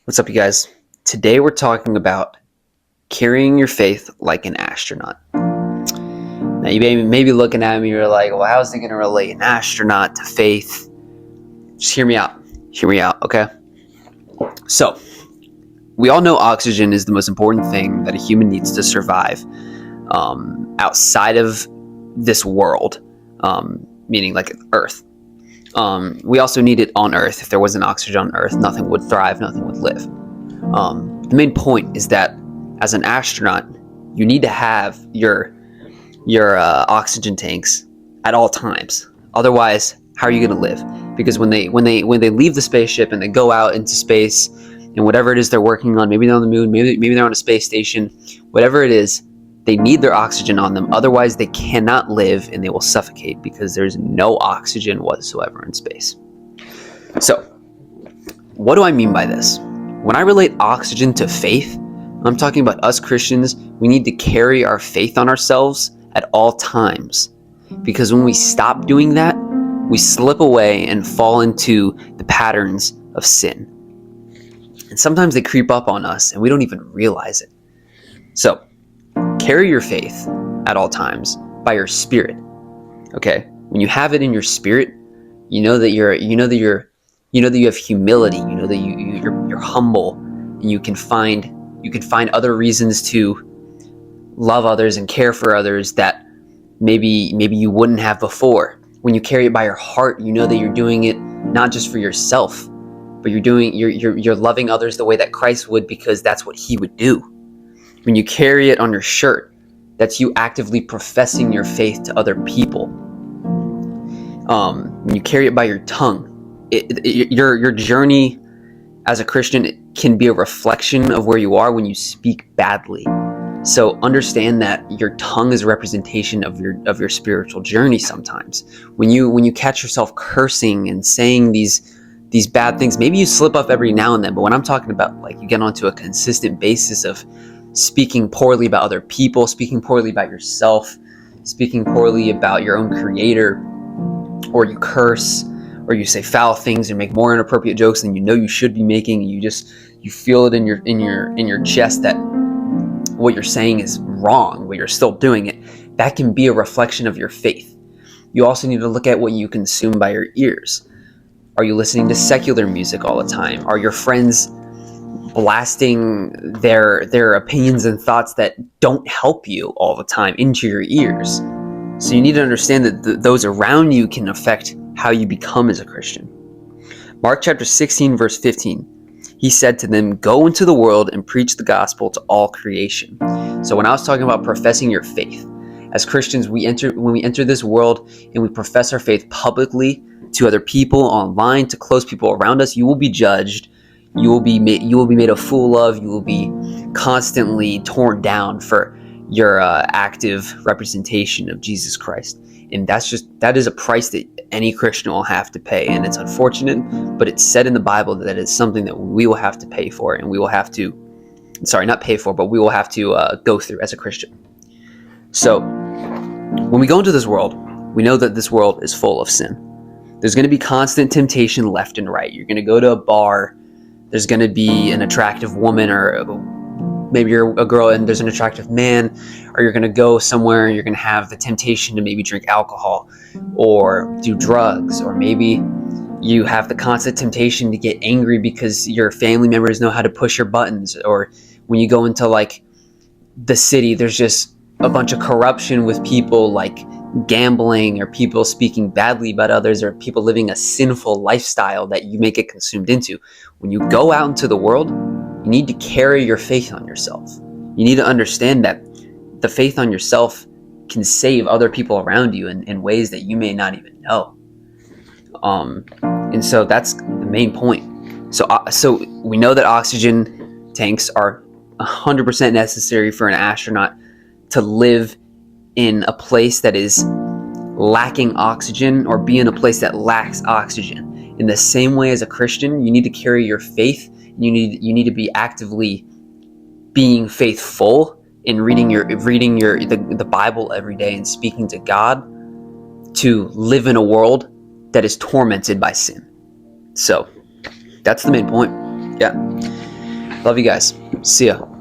What's up, you guys? Today we're talking about carrying your faith like an astronaut. Now, you may be looking at me, you're like, well, how is it going to relate an astronaut to faith? Just hear me out. Hear me out, okay? So, we all know oxygen is the most important thing that a human needs to survive outside of this world, meaning like Earth. We also need it on Earth. If there wasn't oxygen on Earth, nothing would thrive, nothing would live. The main point is that as an astronaut, you need to have your oxygen tanks at all times. Otherwise, how are you going to live? Because when they leave the spaceship and they go out into space and whatever it is they're working on, maybe they're on the moon, maybe they're on a space station, whatever it is, they need their oxygen on them. Otherwise, they cannot live and they will suffocate because there's no oxygen whatsoever in space. So, what do I mean by this? When I relate oxygen to faith, I'm talking about us Christians. We need to carry our faith on ourselves at all times. Because when we stop doing that, we slip away and fall into the patterns of sin. And sometimes they creep up on us and we don't even realize it. So, carry your faith at all times by your spirit. Okay? When you have it in your spirit, you know that you have humility, you know that you're humble, and you can find other reasons to love others and care for others that maybe you wouldn't have before. When you carry it by your heart, you know that you're doing it not just for yourself, but you're loving others the way that Christ would, because that's what he would do. When you carry it on your shirt, that's you actively professing your faith to other people. When you carry it by your tongue, your journey as a Christian can be a reflection of where you are when you speak badly. So understand that your tongue is a representation of your spiritual journey. Sometimes when you catch yourself cursing and saying these bad things, maybe you slip up every now and then, but when I'm talking about like you get onto a consistent basis of speaking poorly about other people, speaking poorly about yourself, speaking poorly about your own creator, or you curse, or you say foul things and make more inappropriate jokes than you know you should be making, and you feel it in your chest that what you're saying is wrong, but you're still doing it, that can be a reflection of your faith. You also need to look at what you consume by your ears. Are you listening to secular music all the time? Are your friends blasting their opinions and thoughts that don't help you all the time into your ears? So you need to understand that those around you can affect how you become as a Christian. Mark chapter 16, verse 15. He said to them, "Go into the world and preach the gospel to all creation." So when I was talking about professing your faith, as Christians, when we enter this world and we profess our faith publicly to other people, online, to close people around us, you will be judged. You will be made a fool of. You will be constantly torn down for your active representation of Jesus Christ. And that is a price that any Christian will have to pay. And it's unfortunate, but it's said in the Bible that it's something that we will have to pay for, and we will have to, not pay for, but we will have to go through as a Christian. So when we go into this world, we know that this world is full of sin. There's going to be constant temptation left and right. You're going to go to a bar, there's going to be an attractive woman, or maybe you're a girl and there's an attractive man, or you're going to go somewhere and you're going to have the temptation to maybe drink alcohol or do drugs, or maybe you have the constant temptation to get angry because your family members know how to push your buttons, or when you go into like the city, there's just a bunch of corruption with people like gambling, or people speaking badly about others, or people living a sinful lifestyle that you may get consumed into. When you go out into the world, you need to carry your faith on yourself. You need to understand that the faith on yourself can save other people around you in ways that you may not even know. And so that's the main point. So we know that oxygen tanks are 100% necessary for an astronaut to live in a place that is lacking oxygen, or be in a place that lacks oxygen. In the same way, as a Christian, you need to carry your faith. You need to be actively being faithful in reading the Bible every day and speaking to God, to live in a world that is tormented by sin. So that's the main point. Yeah. Love you guys. See ya.